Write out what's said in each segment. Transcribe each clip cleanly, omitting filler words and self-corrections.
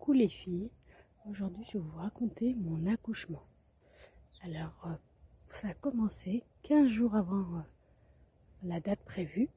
Coucou les filles, aujourd'hui je vais vous raconter mon accouchement. Alors ça a commencé 15 jours avant la date prévue.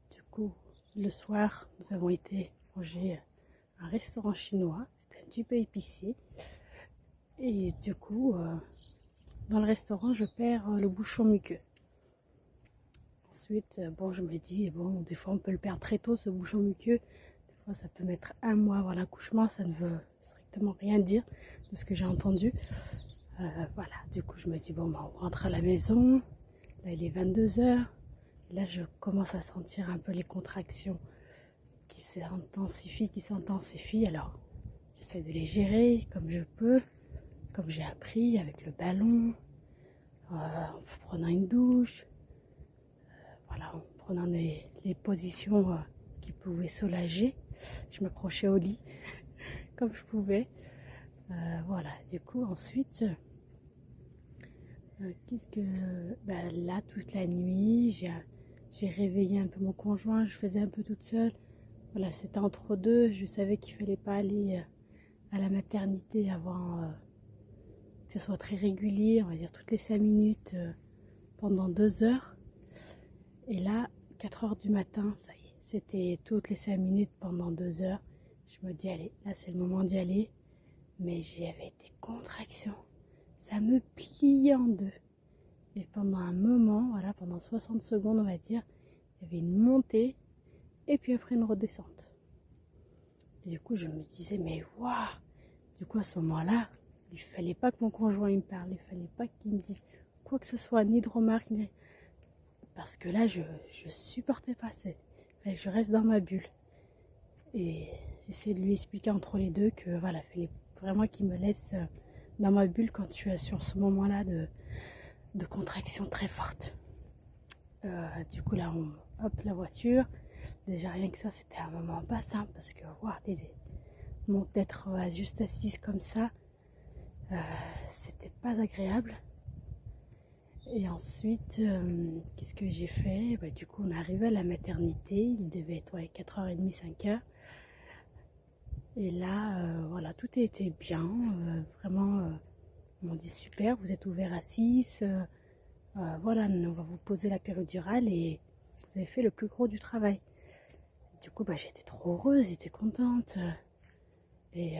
Du coup le soir nous avons été manger à un restaurant chinois, c'était un petit peu épicé. Et du coup dans le restaurant je perds le bouchon muqueux. Ensuite bon je me dis bon des fois on peut le perdre très tôt ce bouchon muqueux. Ça peut mettre un mois avant l'accouchement, ça ne veut strictement rien dire de ce que j'ai entendu. Voilà, du coup je me dis bon bah on rentre à la maison, là il est 22 h, là je commence à sentir un peu les contractions qui s'intensifient, alors j'essaie de les gérer comme je peux, comme j'ai appris avec le ballon, en prenant une douche, voilà, en prenant les positions qui pouvaient soulager. Je m'accrochais au lit comme je pouvais. Voilà, du coup ensuite là toute la nuit j'ai réveillé un peu mon conjoint, je faisais un peu toute seule. Voilà, c'était entre deux, je savais qu'il fallait pas aller à la maternité avant que ce soit très régulier, on va dire toutes les 5 minutes pendant 2 heures. Et là 4 heures du matin, ça y est, c'était toutes les 5 minutes pendant 2 heures. Je me dis allez, là c'est le moment d'y aller. Mais j'avais des contractions, ça me pliait en deux. Et pendant un moment, voilà, pendant 60 secondes on va dire, il y avait une montée et puis après une redescente. Et du coup je me disais mais waouh. Du coup à ce moment-là, il fallait pas que mon conjoint me parle, il fallait pas qu'il me dise quoi que ce soit, ni de remarques, ni... parce que là je supportais pas ça. Il fallait que je reste dans ma bulle. Et j'essaie de lui expliquer entre les deux que voilà, il fallait vraiment qu'il me laisse dans ma bulle quand je suis sur ce moment-là de contraction très forte. Du coup là, hop, la voiture. Déjà rien que ça, c'était un moment pas simple parce que d'être juste assise comme ça, c'était pas agréable. Et ensuite, qu'est-ce que j'ai fait? Du coup, on est arrivé à la maternité, il devait être 4h30, 5h. Et là, voilà, tout était bien, vraiment, on m'a dit super, vous êtes ouvert à 6, voilà, on va vous poser la péridurale et vous avez fait le plus gros du travail. Du coup, j'étais trop heureuse, j'étais contente. Et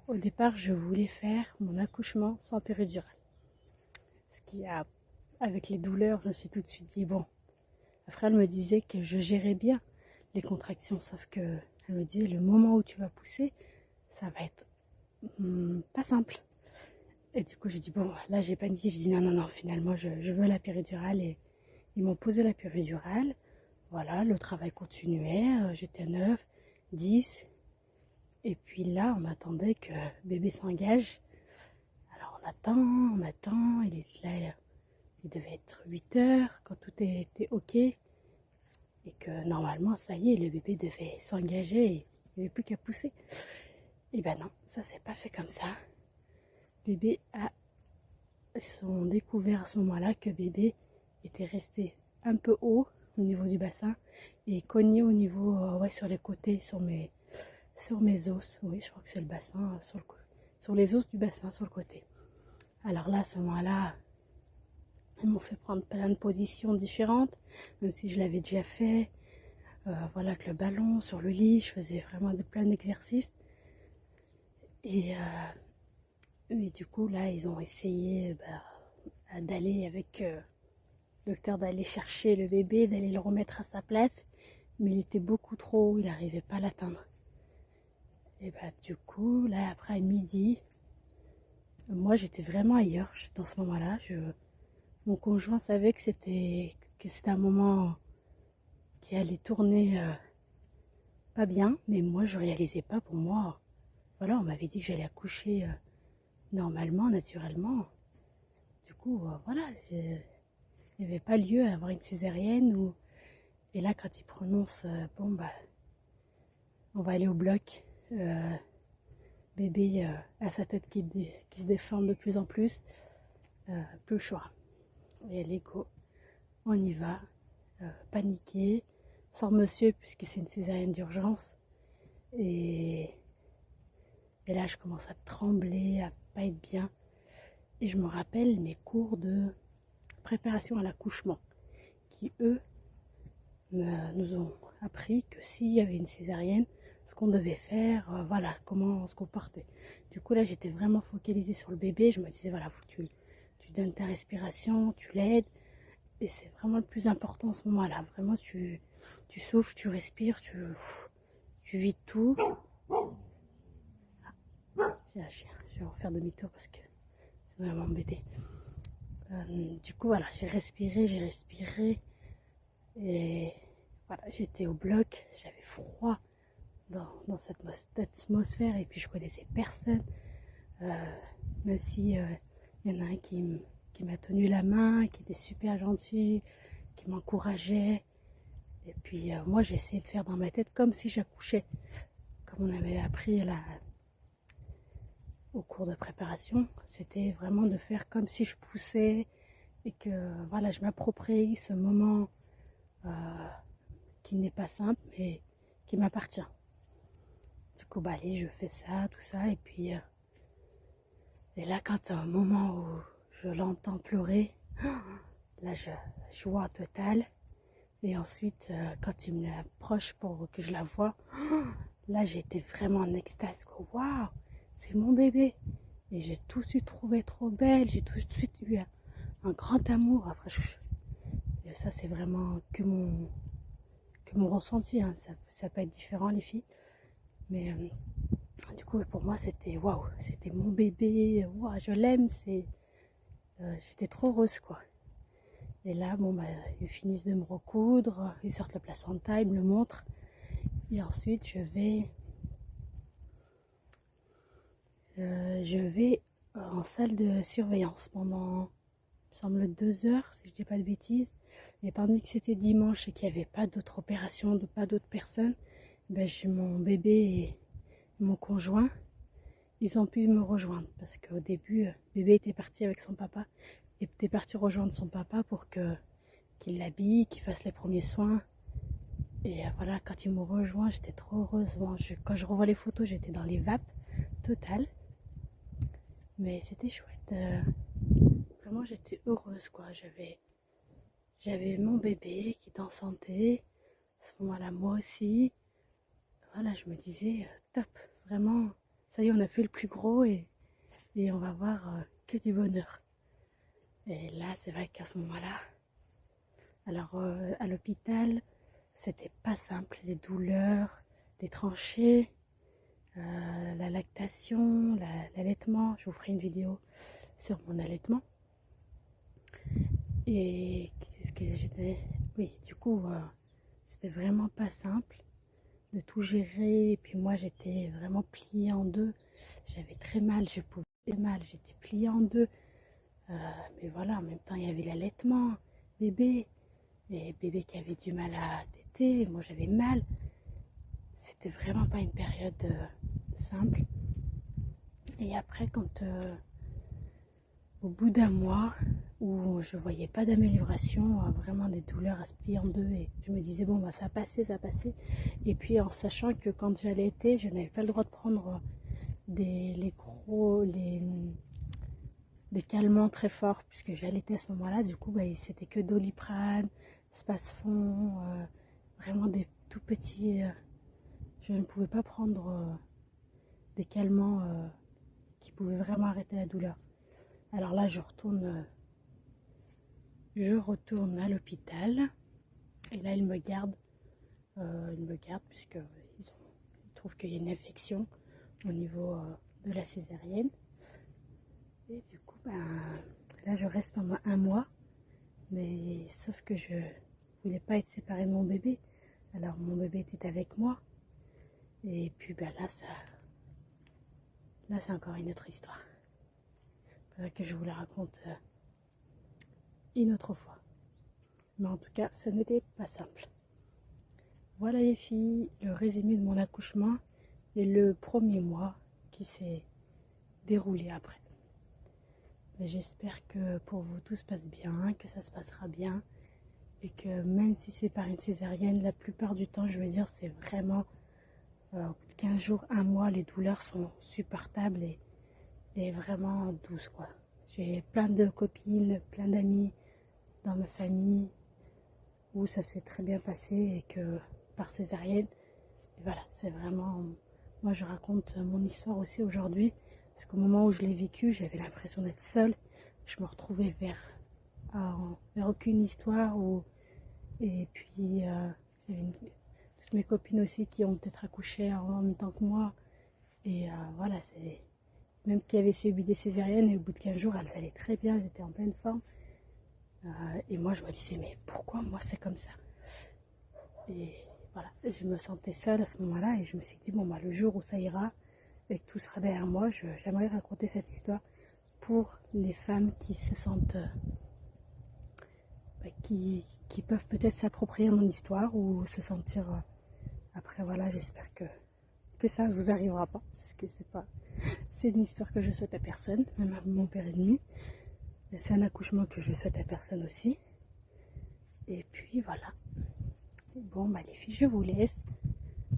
au départ, je voulais faire mon accouchement sans péridurale. Ce qui a, avec les douleurs, je me suis tout de suite dit, bon, après elle me disait que je gérais bien les contractions, sauf que elle me disait, le moment où tu vas pousser, ça va être pas simple. Et du coup, j'ai dit, bon, là, j'ai paniqué. J'ai dit, non, finalement, je veux la péridurale. Et ils m'ont posé la péridurale. Voilà, le travail continuait. J'étais à 9, 10. Et puis là, on attendait que bébé s'engage. Alors, on attend. Il est là, il devait être 8 heures quand tout était OK. Et que normalement, ça y est, le bébé devait s'engager. Et il n'y avait plus qu'à pousser. Et ben non, ça s'est pas fait comme ça. Bébé sont découvert à ce moment-là que bébé était resté un peu haut au niveau du bassin et cogné au niveau, sur les côtés, sur mes os. Oui, je crois que c'est le bassin, sur les os du bassin, sur le côté. Alors là, à ce moment-là, ils m'ont fait prendre plein de positions différentes, même si je l'avais déjà fait. Voilà, avec le ballon, sur le lit, je faisais vraiment plein d'exercices. Et du coup, là, ils ont essayé d'aller avec le docteur, d'aller chercher le bébé, d'aller le remettre à sa place. Mais il était beaucoup trop haut, il n'arrivait pas à l'atteindre. Et du coup, là, après midi, moi, j'étais vraiment ailleurs dans ce moment-là. Mon conjoint savait que c'était un moment qui allait tourner pas bien. Mais moi, je réalisais pas pour moi. Voilà, on m'avait dit que j'allais accoucher normalement, naturellement. Du coup, voilà, il n'y avait pas lieu à avoir une césarienne. Et là, quand il prononce, on va aller au bloc, bébé a sa tête qui se déforme de plus en plus, plus le choix. Et allez, go, on y va, paniqué, sans monsieur, puisque c'est une césarienne d'urgence. Et, et là, je commence à trembler, à pas être bien. Et je me rappelle mes cours de préparation à l'accouchement, qui eux nous ont appris que s'il y avait une césarienne, ce qu'on devait faire, voilà, comment on se comportait. Du coup, là, j'étais vraiment focalisée sur le bébé. Je me disais, voilà, faut que tu donnes ta respiration, tu l'aides. Et c'est vraiment le plus important en ce moment-là. Vraiment, tu souffles, tu respires, tu vis tout. J'ai un chien, je vais en faire demi-tour parce que ça va m'embêter. Du coup, voilà, j'ai respiré. Et voilà, j'étais au bloc, j'avais froid dans cette atmosphère et puis je connaissais personne. Même si y en a un qui m'a tenu la main, qui était super gentil, qui m'encourageait. Et puis moi j'essayais de faire dans ma tête comme si j'accouchais, comme on avait appris au cours de préparation. C'était vraiment de faire comme si je poussais et que voilà, je m'approprie ce moment qui n'est pas simple mais qui m'appartient. Du coup, bah allez, je fais ça, tout ça, et puis et là, quand au moment où je l'entends pleurer, là, je vois total. Et ensuite, quand il me l'approche pour que je la voie, là, j'étais vraiment en extase. Waouh, c'est mon bébé. Et j'ai tout de suite trouvé trop belle. J'ai tout de suite eu un grand amour. Après, et ça, c'est vraiment que mon ressenti. Hein. Ça peut être différent, les filles. Mais du coup, pour moi, c'était waouh, c'était mon bébé. Waouh, je l'aime. J'étais trop heureuse, quoi. Et là, bon, bah, ils finissent de me recoudre, ils sortent le placenta, ils me le montrent. Et ensuite, je vais en salle de surveillance pendant, il me semble, 2 heures, si je ne dis pas de bêtises. Et tandis que c'était dimanche et qu'il n'y avait pas d'autres opérations, pas d'autres personnes, ben, j'ai mon bébé et mon conjoint, ils ont pu me rejoindre. Parce qu'au début, bébé était parti avec son papa. Et était parti rejoindre son papa pour qu'il l'habille, qu'il fasse les premiers soins. Et voilà, quand ils m'ont rejoint, j'étais trop heureuse. Bon, quand je revois les photos, j'étais dans les vapes totales. Mais c'était chouette. Vraiment, j'étais heureuse, quoi. J'avais mon bébé qui était en santé. À ce moment-là, moi aussi. Voilà, je me disais, top. Vraiment, ça y est, on a fait le plus gros et on va voir que du bonheur. Et là, c'est vrai qu'à ce moment-là, alors à l'hôpital, c'était pas simple. Les douleurs, les tranchées. La lactation, l'allaitement. Je vous ferai une vidéo sur mon allaitement. Et qu'est-ce que j'étais. Oui, du coup, c'était vraiment pas simple de tout gérer. Et puis moi, j'étais vraiment pliée en deux. J'avais très mal, je pouvais mal, j'étais pliée en deux. Mais voilà, en même temps, il y avait l'allaitement, bébé. Et bébé qui avait du mal à téter. Moi, j'avais mal. C'était vraiment pas une période simple. Et après, quand au bout d'un mois où je voyais pas d'amélioration, vraiment des douleurs à se plier en deux, et je me disais bon bah ça passait, ça passait. Et puis en sachant que quand j'allaitais, je n'avais pas le droit de prendre des calmants très forts puisque j'allaitais à ce moment-là. Du coup bah, c'était que Doliprane, Spasfon, vraiment des tout petits. Je ne pouvais pas prendre des calmants qui pouvaient vraiment arrêter la douleur. Alors là, je retourne à l'hôpital et là, ils me gardent puisqu'ils trouvent qu'il y a une infection au niveau de la césarienne. Et du coup, là, je reste pendant 1 mois, mais sauf que je voulais pas être séparée de mon bébé. Alors, mon bébé était avec moi. Et puis, là, c'est encore une autre histoire. Faudrait que je vous la raconte une autre fois. Mais en tout cas, ça n'était pas simple. Voilà les filles, le résumé de mon accouchement et le premier mois qui s'est déroulé après. J'espère que pour vous tout se passe bien, que ça se passera bien et que même si c'est par une césarienne, la plupart du temps, je veux dire, c'est vraiment Au bout de 15 jours, un mois, les douleurs sont supportables et vraiment douces, quoi. J'ai plein de copines, plein d'amis dans ma famille où ça s'est très bien passé et que par césarienne, et voilà, c'est vraiment... Moi, je raconte mon histoire aussi aujourd'hui parce qu'au moment où je l'ai vécu, j'avais l'impression d'être seule. Je me retrouvais vers aucune histoire. Et puis, j'avais toutes mes copines aussi qui ont peut-être accouché en même temps que moi. Et voilà, c'est... Même qui avaient subi des césariennes, et au bout de 15 jours, elles allaient très bien, elles étaient en pleine forme. Et moi, je me disais, mais pourquoi moi c'est comme ça? Et voilà, je me sentais seule à ce moment-là et je me suis dit, bon, bah, le jour où ça ira et que tout sera derrière moi, j'aimerais raconter cette histoire pour les femmes qui se sentent, qui peuvent peut-être s'approprier mon histoire ou se sentir. Après, voilà, j'espère que ça ne vous arrivera pas, parce que c'est une histoire que je souhaite à personne, même à mon père ennemi. C'est un accouchement que je souhaite à personne aussi. Et puis voilà. Bon, bah les filles, je vous laisse.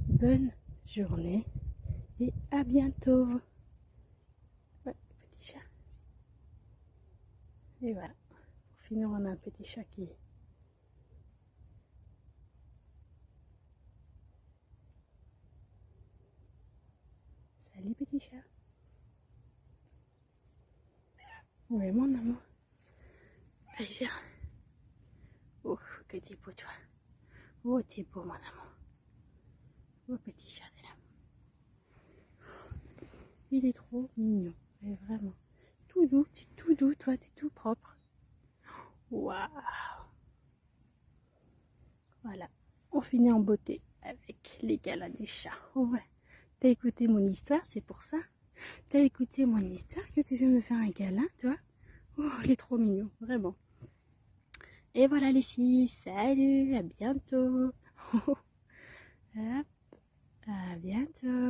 Bonne journée et à bientôt. Ouais, petit chat. Et voilà. Pour finir, on a un petit chat qui... Salut petit chat. Oui, mon amour. Allez, viens. Oh, que t'es beau, toi. Oh, t'es beau, mon amour. Oh, petit chat, t'es là. Il est trop mignon. Et vraiment. Tout doux, toi, t'es tout propre. Waouh. Voilà. On finit en beauté avec les câlins du chat. Oh, ouais. T'as écouté mon histoire, c'est pour ça. T'as écouté mon histoire que tu veux me faire un câlin, toi. Oh, il est trop mignon, vraiment. Et voilà les filles, salut, à bientôt. Hop, à bientôt.